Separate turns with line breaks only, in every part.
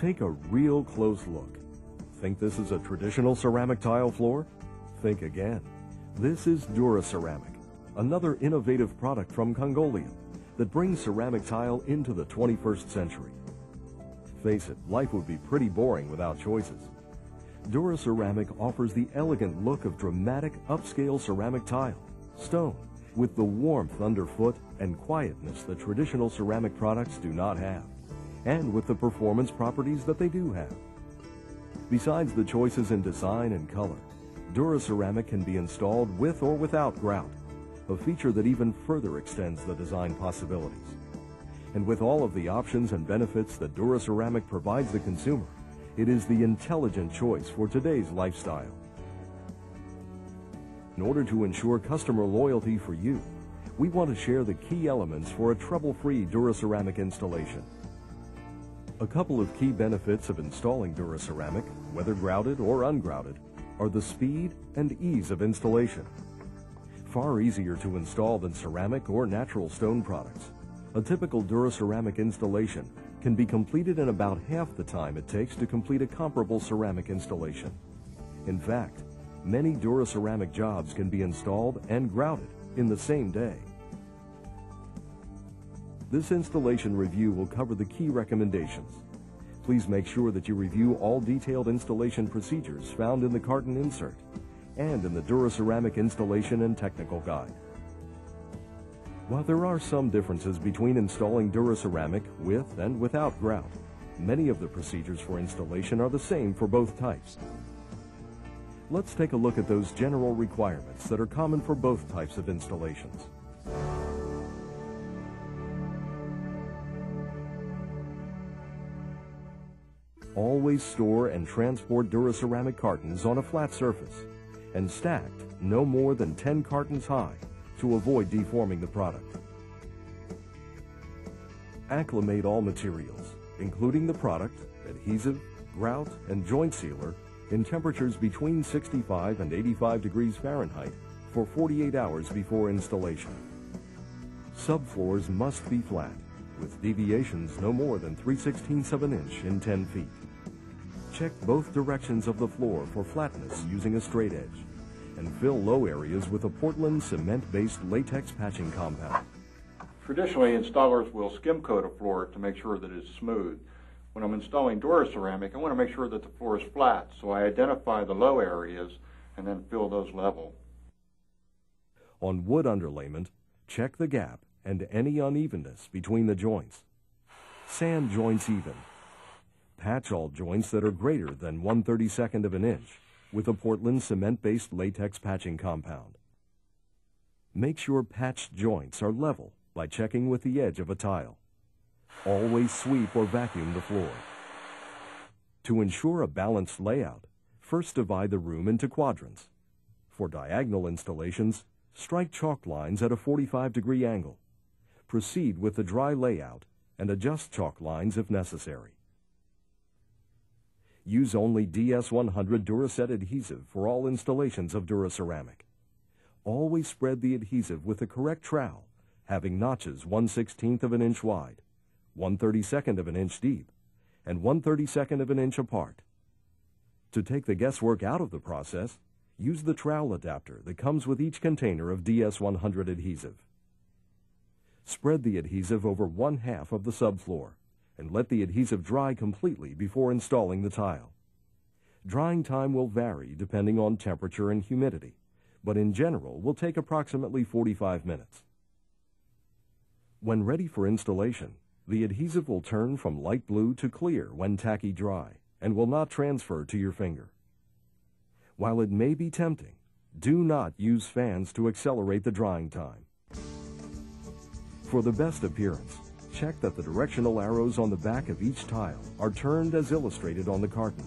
Take a real close look. Think this is a traditional ceramic tile floor? Think again. This is DuraCeramic, another innovative product from Congolian that brings ceramic tile into the 21st century. Face it, life would be pretty boring without choices. DuraCeramic offers the elegant look of dramatic upscale ceramic tile, stone, with the warmth underfoot and quietness that traditional ceramic products do not have, and with the performance properties that they do have. Besides the choices in design and color, DuraCeramic can be installed with or without grout, a feature that even further extends the design possibilities. And with all of the options and benefits that DuraCeramic provides the consumer, it is the intelligent choice for today's lifestyle. In order to ensure customer loyalty for you, we want to share the key elements for a trouble-free DuraCeramic installation. A couple of key benefits of installing DuraCeramic, whether grouted or ungrouted, are the speed and ease of installation. Far easier to install than ceramic or natural stone products, a typical DuraCeramic installation can be completed in about half the time it takes to complete a comparable ceramic installation. In fact, many DuraCeramic jobs can be installed and grouted in the same day. This installation review will cover the key recommendations. Please make sure that you review all detailed installation procedures found in the carton insert and in the DuraCeramic installation and technical guide. While there are some differences between installing DuraCeramic with and without grout, many of the procedures for installation are the same for both types. Let's take a look at those general requirements that are common for both types of installations. Always store and transport DuraCeramic cartons on a flat surface and stacked no more than 10 cartons high to avoid deforming the product. Acclimate all materials, including the product, adhesive, grout, and joint sealer, in temperatures between 65 and 85 degrees Fahrenheit for 48 hours before installation. Subfloors must be flat, with deviations no more than 3/16 of an inch in 10 feet. Check both directions of the floor for flatness using a straight edge, and fill low areas with a Portland cement-based latex patching compound.
Traditionally, installers will skim coat a floor to make sure that it's smooth. When I'm installing DuraCeramic, I want to make sure that the floor is flat, so I identify the low areas and then fill those level.
On wood underlayment, check the gap and any unevenness between the joints. Sand joints even. Patch all joints that are greater than 1/32 of an inch with a Portland cement-based latex patching compound. Make sure patched joints are level by checking with the edge of a tile. Always sweep or vacuum the floor. To ensure a balanced layout, first divide the room into quadrants. For diagonal installations, strike chalk lines at a 45-degree angle. Proceed with the dry layout and adjust chalk lines if necessary. Use only DS100 Duraset adhesive for all installations of DuraCeramic. Always spread the adhesive with the correct trowel, having notches 1/16 of an inch wide, 1/32 of an inch deep, and 1/32 of an inch apart. To take the guesswork out of the process, use the trowel adapter that comes with each container of DS100 adhesive. Spread the adhesive over 1/2 of the subfloor and let the adhesive dry completely before installing the tile. Drying time will vary depending on temperature and humidity, but in general will take approximately 45 minutes. When ready for installation, the adhesive will turn from light blue to clear when tacky dry and will not transfer to your finger. While it may be tempting, do not use fans to accelerate the drying time. For the best appearance, check that the directional arrows on the back of each tile are turned as illustrated on the carton.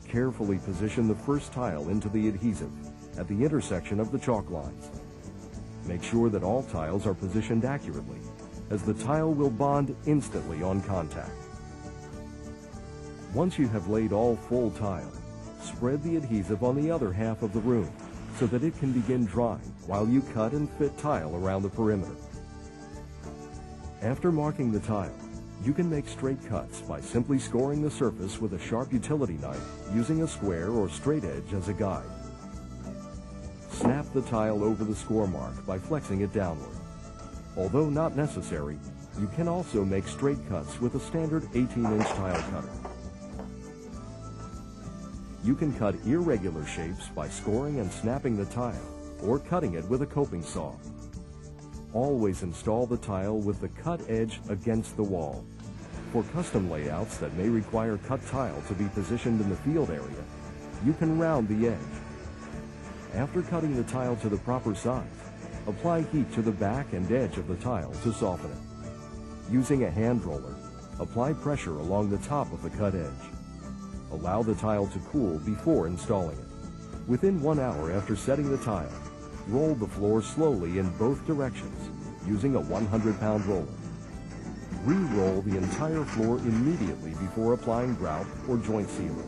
Carefully position the first tile into the adhesive at the intersection of the chalk lines. Make sure that all tiles are positioned accurately, as the tile will bond instantly on contact. Once you have laid all full tile, spread the adhesive on the other half of the room so that it can begin drying while you cut and fit tile around the perimeter. After marking the tile, You can make straight cuts by simply scoring the surface with a sharp utility knife using a square or straight edge as a guide. Snap the tile over the score mark by flexing it downward. Although not necessary, you can also make straight cuts with a standard 18-inch tile cutter. You can cut irregular shapes by scoring and snapping the tile, or cutting it with a coping saw. Always install the tile with the cut edge against the wall. For custom layouts that may require cut tile to be positioned in the field area, you can round the edge. After cutting the tile to the proper size, apply heat to the back and edge of the tile to soften it. Using a hand roller, apply pressure along the top of the cut edge. Allow the tile to cool before installing it. Within 1 hour after setting the tile, roll the floor slowly in both directions using a 100-pound roller. Re-roll the entire floor immediately before applying grout or joint sealer.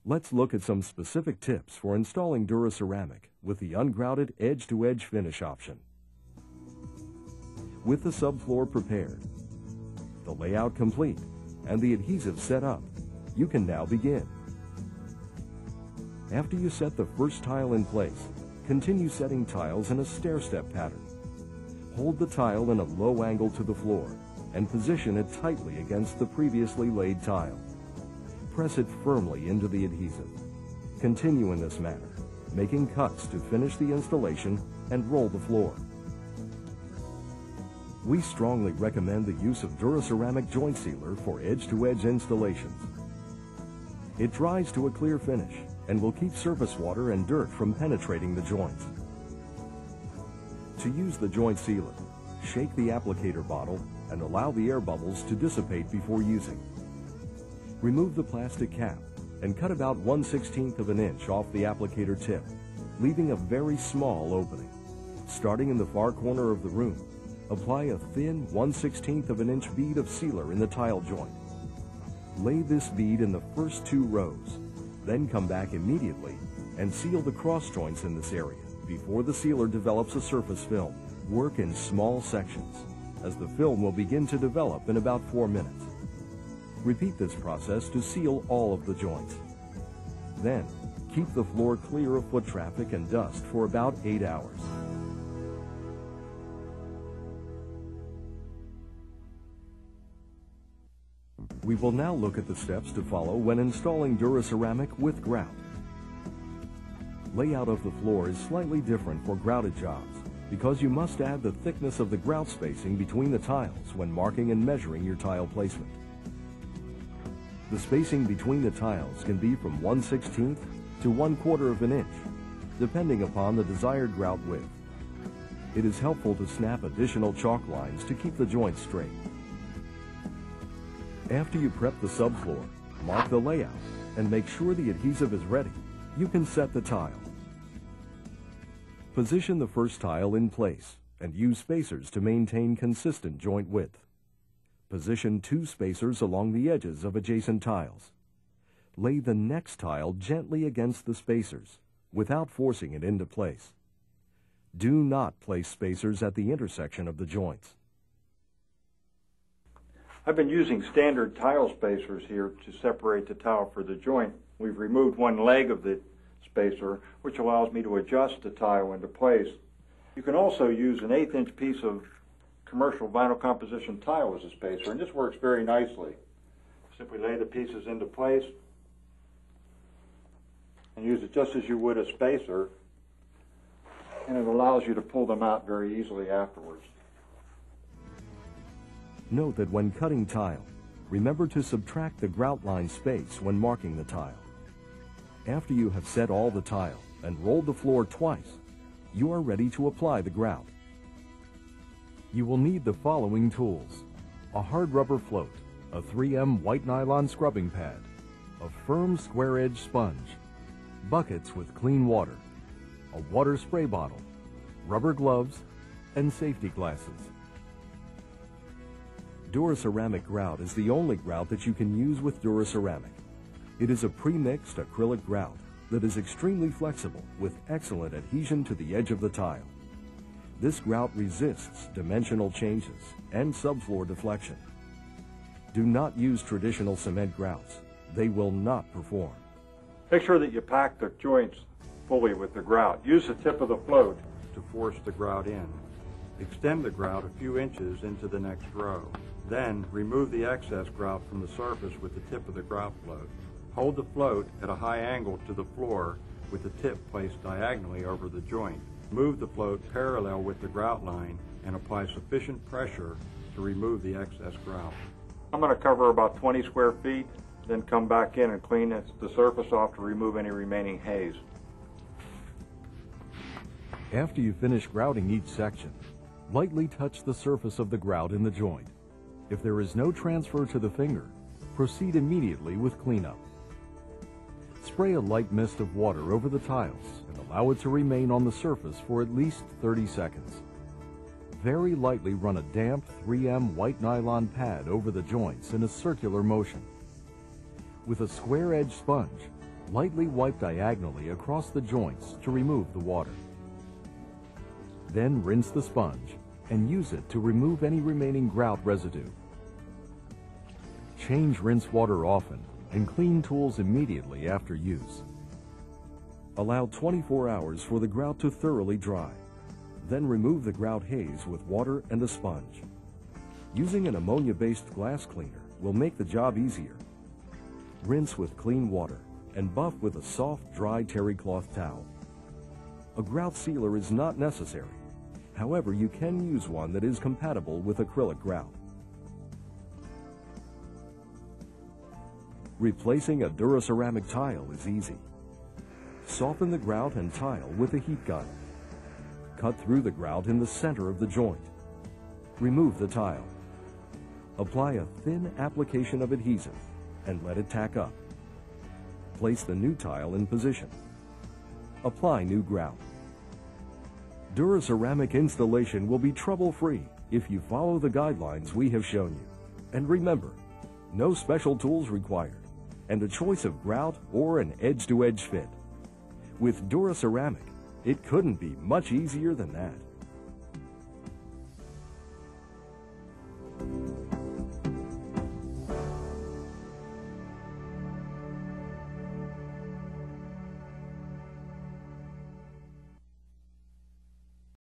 Let's look at some specific tips for installing DuraCeramic with the ungrouted edge-to-edge finish option. With the subfloor prepared, the layout complete, and the adhesive set up, you can now begin. After you set the first tile in place, continue setting tiles in a stair-step pattern. Hold the tile in a low angle to the floor and position it tightly against the previously laid tile. Press it firmly into the adhesive. Continue in this manner, making cuts to finish the installation and roll the floor. We strongly recommend the use of DuraCeramic joint sealer for edge-to-edge installations. It dries to a clear finish and will keep surface water and dirt from penetrating the joints. To use the joint sealer, shake the applicator bottle and allow the air bubbles to dissipate before using. Remove the plastic cap and cut about 1/16 of an inch off the applicator tip, leaving a very small opening. Starting in the far corner of the room, apply a thin 1/16 of an inch bead of sealer in the tile joint. Lay this bead in the first 2 rows, then come back immediately and seal the cross joints in this area before the sealer develops a surface film. Work in small sections, as the film will begin to develop in about 4 minutes. Repeat this process to seal all of the joints. Then, keep the floor clear of foot traffic and dust for about 8 hours. We will now look at the steps to follow when installing DuraCeramic with grout. Layout of the floor is slightly different for grouted jobs because you must add the thickness of the grout spacing between the tiles when marking and measuring your tile placement. The spacing between the tiles can be from 1/16 to 1/4 of an inch, depending upon the desired grout width. It is helpful to snap additional chalk lines to keep the joints straight. After you prep the subfloor, mark the layout, and make sure the adhesive is ready, you can set the tile. Position the first tile in place and use spacers to maintain consistent joint width. Position 2 spacers along the edges of adjacent tiles. Lay the next tile gently against the spacers without forcing it into place. Do not place spacers at the intersection of the joints.
I've been using standard tile spacers here to separate the tile for the joint. We've removed one leg of the spacer, which allows me to adjust the tile into place. You can also use an 1/8-inch piece of commercial vinyl composition tile as a spacer, and this works very nicely. Simply lay the pieces into place and use it just as you would a spacer, and it allows you to pull them out very easily afterwards.
Note that when cutting tile, remember to subtract the grout line space when marking the tile. After you have set all the tile and rolled the floor twice, you are ready to apply the grout. You will need the following tools: a hard rubber float, a 3M white nylon scrubbing pad, a firm square edge sponge, buckets with clean water, a water spray bottle, rubber gloves, and safety glasses. DuraCeramic grout is the only grout that you can use with DuraCeramic. It is a pre-mixed acrylic grout that is extremely flexible with excellent adhesion to the edge of the tile. This grout resists dimensional changes and subfloor deflection. Do not use traditional cement grouts. They will not perform.
Make sure that you pack the joints fully with the grout. Use the tip of the float to force the grout in. Extend the grout a few inches into the next row. Then remove the excess grout from the surface with the tip of the grout float. Hold the float at a high angle to the floor with the tip placed diagonally over the joint. Move the float parallel with the grout line and apply sufficient pressure to remove the excess grout. I'm going to cover about 20 square feet, then come back in and clean the surface off to remove any remaining haze.
After you finish grouting each section, lightly touch the surface of the grout in the joint. If there is no transfer to the finger, proceed immediately with cleanup. Spray a light mist of water over the tiles and allow it to remain on the surface for at least 30 seconds. Very lightly run a damp 3M white nylon pad over the joints in a circular motion. With a square-edged sponge, lightly wipe diagonally across the joints to remove the water. Then rinse the sponge and use it to remove any remaining grout residue. Change rinse water often and clean tools immediately after use. Allow 24 hours for the grout to thoroughly dry. Then remove the grout haze with water and a sponge. Using an ammonia-based glass cleaner will make the job easier. Rinse with clean water and buff with a soft, dry terry cloth towel. A grout sealer is not necessary. However, you can use one that is compatible with acrylic grout. Replacing a DuraCeramic tile is easy. Soften the grout and tile with a heat gun. Cut through the grout in the center of the joint. Remove the tile. Apply a thin application of adhesive and let it tack up. Place the new tile in position. Apply new grout. DuraCeramic installation will be trouble-free if you follow the guidelines we have shown you. And remember, no special tools required, and a choice of grout or an edge-to-edge fit. With DuraCeramic, it couldn't be much easier than that.